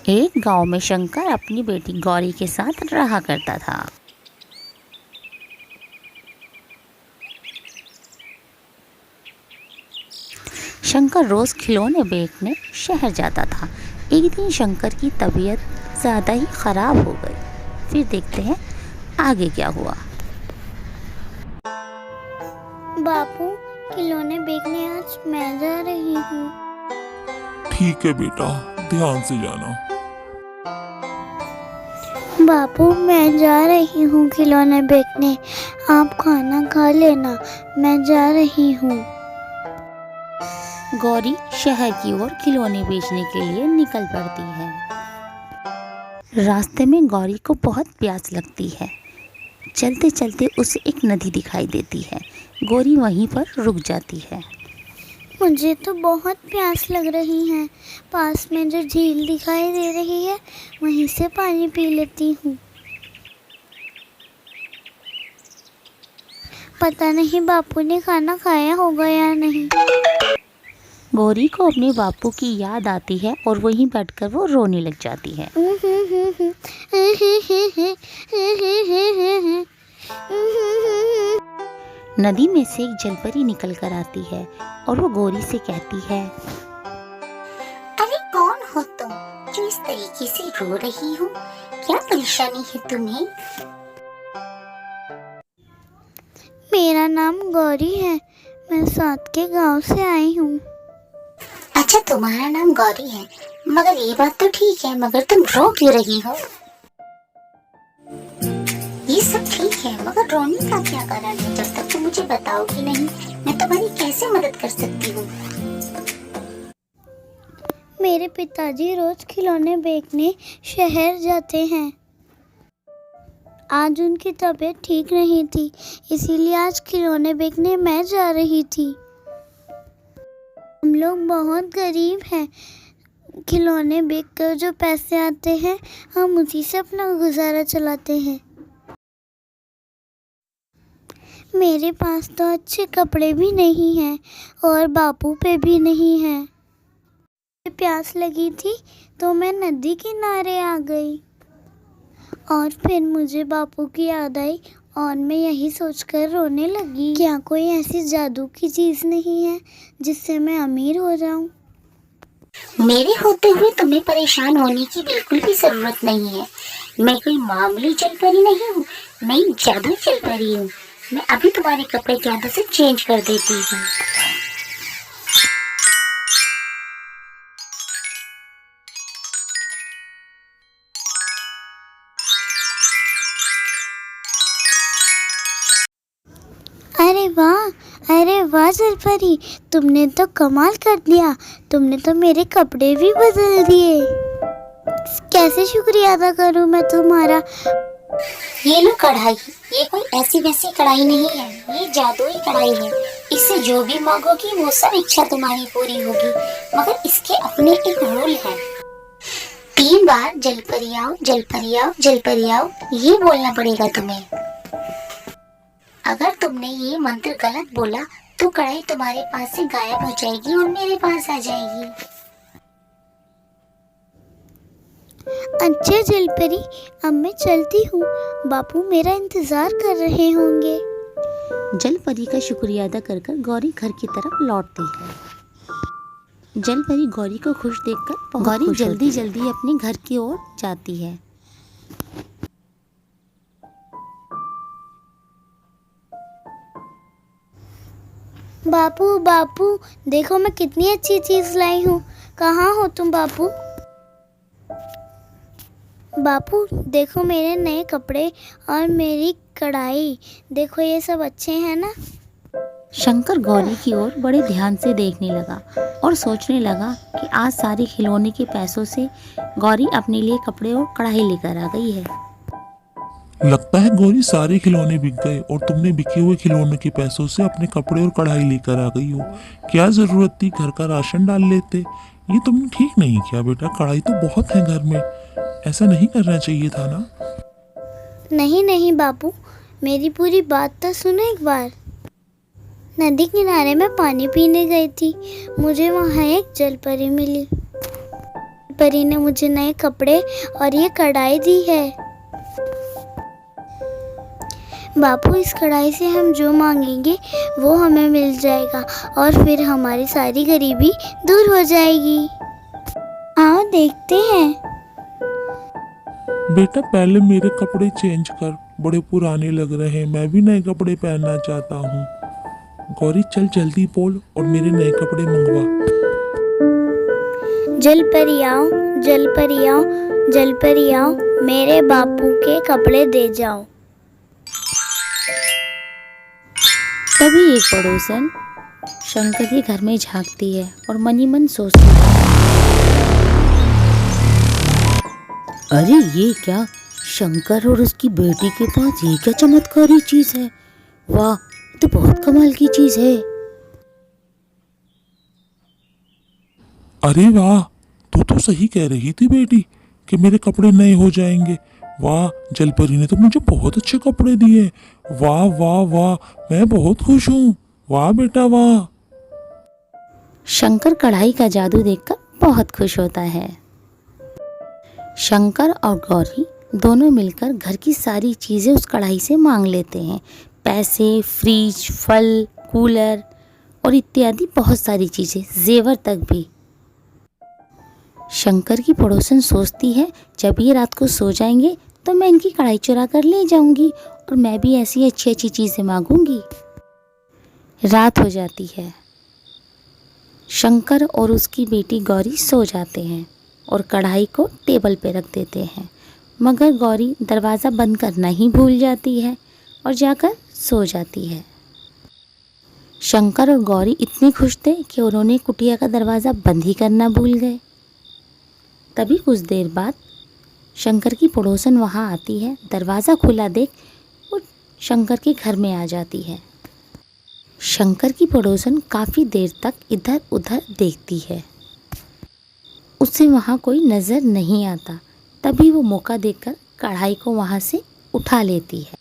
एक गांव में शंकर अपनी बेटी गौरी के साथ रहा करता था। शंकर रोज खिलौने बेचने शहर जाता था। एक दिन शंकर की तबीयत ज़्यादा ही ख़राब हो गई। फिर देखते हैं आगे क्या हुआ। बापू, खिलौने बेचने आज मैं जा रही हूँ। ठीक है बेटा, ध्यान से जाना। बापू, मैं जा रही हूँ खिलौने बेचने, आप खाना खा लेना, मैं जा रही हूँ। गौरी शहर की ओर खिलौने बेचने के लिए निकल पड़ती है। रास्ते में गौरी को बहुत प्यास लगती है। चलते चलते उसे एक नदी दिखाई देती है। गौरी वहीं पर रुक जाती है। मुझे तो बहुत प्यास लग रही है। पास में जो झील दिखाई दे रही है वहीं से पानी पी लेती हूँ। पता नहीं बापू ने खाना खाया होगा या नहीं। गौरी को अपने बापू की याद आती है और वहीं बैठकर वो रोने लग जाती है। नदी में से एक जलपरी निकल कर आती है और वो गौरी से कहती है, अरे कौन हो तुम जो इस तरीके से रो रही हो? क्या परेशानी है तुम्हें? मेरा नाम गौरी है, मैं साथ के गांव से आई हूँ। अच्छा, तुम्हारा नाम गौरी है, मगर ये बात तो ठीक है, मगर तुम रो क्यों रही हो? ये सब ठीक है, मगर रोने का क्या कारण है? जब तक तुम मुझे बताओगी नहीं, मैं तुम्हारी कैसे मदद कर सकती हूँ? मेरे पिताजी रोज खिलौने बेचने शहर जाते हैं। आज उनकी तबीयत ठीक नहीं थी, इसीलिए आज खिलौने बेचने मैं जा रही थी। हम लोग बहुत गरीब हैं। खिलौने बेचकर जो पैसे आते हैं हम उसी से अपना गुजारा चलाते हैं। मेरे पास तो अच्छे कपड़े भी नहीं हैं और बापू पे भी नहीं है। प्यास लगी थी तो मैं नदी किनारे आ गई और फिर मुझे बापू की याद आई और मैं यही सोचकर रोने लगी। क्या कोई ऐसी जादू की चीज़ नहीं है जिससे मैं अमीर हो जाऊं? मेरे होते हुए तुम्हें परेशान होने की बिल्कुल भी जरूरत नहीं है। मैं कोई मामूली जलपरी नहीं हूँ, मैं एक जादू जलपरी हूँ। मैं अभी तुम्हारे कपड़े जादू से चेंज कर देती हूँ। अरे वाह जलपरी, तुमने तो कमाल कर दिया। तुमने तो मेरे कपड़े भी बदल दिए। कैसे शुक्रिया अदा करूं मैं तुम्हारा? ये लो कढ़ाई, ये कोई ऐसी वैसी कढ़ाई नहीं है, ये जादुई कढ़ाई है। इससे जो भी मांगोगी वो सब इच्छा तुम्हारी पूरी होगी, मगर इसके अपने एक रूल है। 3 बार जलपरी आओ, जलपरी आओ, जलपरी आओ, ये बोलना पड़ेगा तुम्हें। अगर तुमने ये मंत्र गलत बोला तो कढ़ाई तुम्हारे पास से गायब हो जाएगी और मेरे पास आ जाएगी। अच्छा जलपरी, अब मैं चलती हूँ। बापू मेरा इंतजार कर रहे होंगे। जलपरी का शुक्रिया अदा कर कर गौरी घर की तरफ लौटती है। जलपरी गौरी को खुश देखकर गौरी जल्दी जल्दी अपने घर की ओर जाती है। बापू बापू, देखो मैं कितनी अच्छी चीज लाई हूँ। कहाँ हो तुम बापू? बापू देखो मेरे नए कपड़े और मेरी कढ़ाई, देखो ये सब अच्छे हैं ना? शंकर गौरी की ओर बड़े ध्यान से देखने लगा और सोचने लगा कि आज सारे खिलौने के पैसों से गौरी अपने लिए कपड़े और कढ़ाई लेकर आ गई है। लगता है गौरी सारे खिलौने बिक गए और तुमने बिके हुए खिलौने के पैसों से अपने कपड़े और कढ़ाई लेकर आ गई हो। क्या जरूरत थी घर का राशन डाल लेते? ये तुमने ठीक नहीं किया बेटा, कढ़ाई तो बहुत है घर में, ऐसा नहीं करना चाहिए था ना। नहीं बापू, मेरी पूरी बात तो सुनो एक बार। नदी किनारे में पानी पीने गई थी, मुझे वहाँ एक जलपरी मिली। परी ने मुझे नए कपड़े और ये कढ़ाई दी है। बापू, इस कढ़ाई से हम जो मांगेंगे वो हमें मिल जाएगा और फिर हमारी सारी गरीबी दूर हो जाएगी। आओ देखते हैं। बेटा पहले मेरे कपड़े चेंज कर, बड़े पुराने लग रहे हैं, मैं भी नए कपड़े पहनना चाहता हूँ। गौरी चल जल्दी बोल और मेरे नए कपड़े मंगवा। जल परी आओ, जल परी आओ, जल परी आओ, मेरे बापू के कपड़े दे जाओ। तभी एक पड़ोसन शंकर के घर में झांकती है और मनी मन सोचती है, अरे ये क्या, शंकर और उसकी बेटी के पास ये क्या चमत्कारी चीज है। वाह, ये तो बहुत कमाल की चीज है। अरे वाह, तू तो सही कह रही थी बेटी कि मेरे कपड़े नए हो जाएंगे। वाह, जलपरी ने तो मुझे बहुत अच्छे कपड़े दिए। वाह वाह वाह, मैं बहुत खुश हूँ। वाह बेटा वाह। शंकर कढ़ाई का जादू देखकर बहुत खुश होता है। शंकर और गौरी दोनों मिलकर घर की सारी चीज़ें उस कढ़ाई से मांग लेते हैं। पैसे, फ्रिज, फल, कूलर और इत्यादि बहुत सारी चीज़ें, जेवर तक भी। शंकर की पड़ोसन सोचती है, जब ये रात को सो जाएंगे तो मैं इनकी कढ़ाई चुरा कर ले जाऊंगी और मैं भी ऐसी अच्छी अच्छी चीज़ें मांगूंगी। रात हो जाती है। शंकर और उसकी बेटी गौरी सो जाते हैं और कढ़ाई को टेबल पे रख देते हैं, मगर गौरी दरवाज़ा बंद करना ही भूल जाती है और जाकर सो जाती है। शंकर और गौरी इतने खुश थे कि उन्होंने कुटिया का दरवाज़ा बंद ही करना भूल गए। तभी कुछ देर बाद शंकर की पड़ोसन वहाँ आती है, दरवाज़ा खुला देख वो शंकर के घर में आ जाती है। शंकर की पड़ोसन काफ़ी देर तक इधर उधर देखती है, उससे वहाँ कोई नज़र नहीं आता। तभी वो मौका देखकर कढ़ाई को वहाँ से उठा लेती है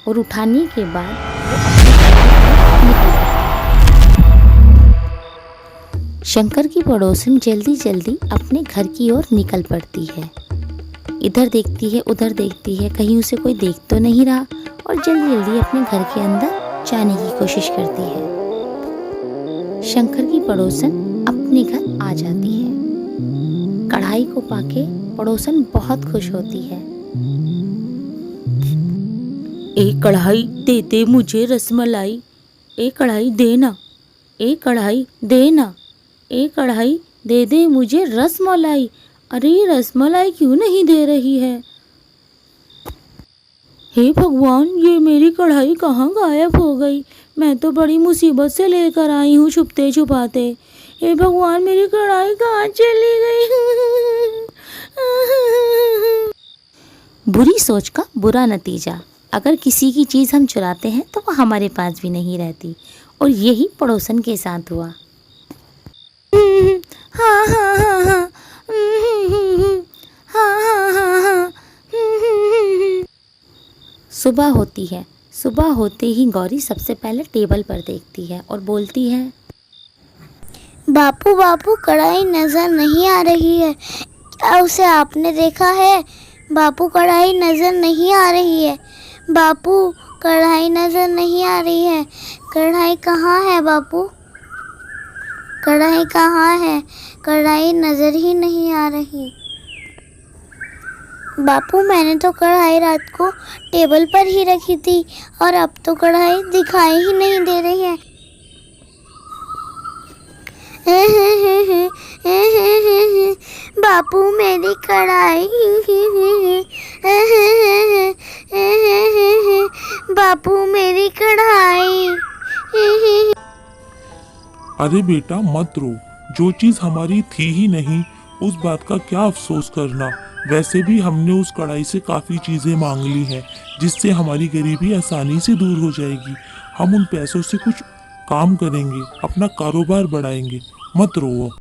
और उठाने के बाद वो अपने घर निकल शंकर की पड़ोसन जल्दी जल्दी अपने घर की ओर निकल पड़ती है। इधर देखती है, उधर देखती है, कहीं उसे कोई देख तो नहीं रहा और जल्दी जल्दी अपने घर के अंदर जाने की कोशिश करती है। शंकर की पड़ोसन अपने घर आ जाती है। कढ़ाई को पाके पड़ोसन बहुत खुश होती है। एक कढ़ाई दे दे मुझे रसमलाई, एक कढ़ाई देना, एक कढ़ाई देना, एक कढ़ाई दे दे मुझे रसमलाई। अरे ये रसमलाई क्यों नहीं दे रही है? हे भगवान, ये मेरी कढ़ाई कहाँ गायब हो गई? मैं तो बड़ी मुसीबत से लेकर आई हूँ छुपते छुपाते। हे भगवान, मेरी कढ़ाई कहाँ चली गई? बुरी सोच का बुरा नतीजा। अगर किसी की चीज़ हम चुराते हैं तो वो हमारे पास भी नहीं रहती, और यही पड़ोसन के साथ हुआ। हाँ हाँ हाँ हाँ, हाँ हाँ हाँ हाँ। सुबह होती है। सुबह होते ही गौरी सबसे पहले टेबल पर देखती है और बोलती है, बापू बापू, कढ़ाई नजर नहीं आ रही है, क्या उसे आपने देखा है? बापू, कढ़ाई नजर नहीं आ रही है। बापू, कढ़ाई नजर नहीं आ रही है। कढ़ाई कहाँ है बापू? कढ़ाई कहाँ है? कढ़ाई नजर ही नहीं आ रही। बापू, मैंने तो कढ़ाई रात को टेबल पर ही रखी थी और अब तो कढ़ाई दिखाई ही नहीं दे रही है। बापू, मेरी कढ़ाई। बापू, मेरी कढ़ाई। अरे बेटा मत रो, जो चीज़ हमारी थी ही नहीं उस बात का क्या अफसोस करना। वैसे भी हमने उस कढ़ाई से काफ़ी चीज़ें मांग ली हैं, जिससे हमारी गरीबी आसानी से दूर हो जाएगी। हम उन पैसों से कुछ काम करेंगे, अपना कारोबार बढ़ाएंगे। मत रो।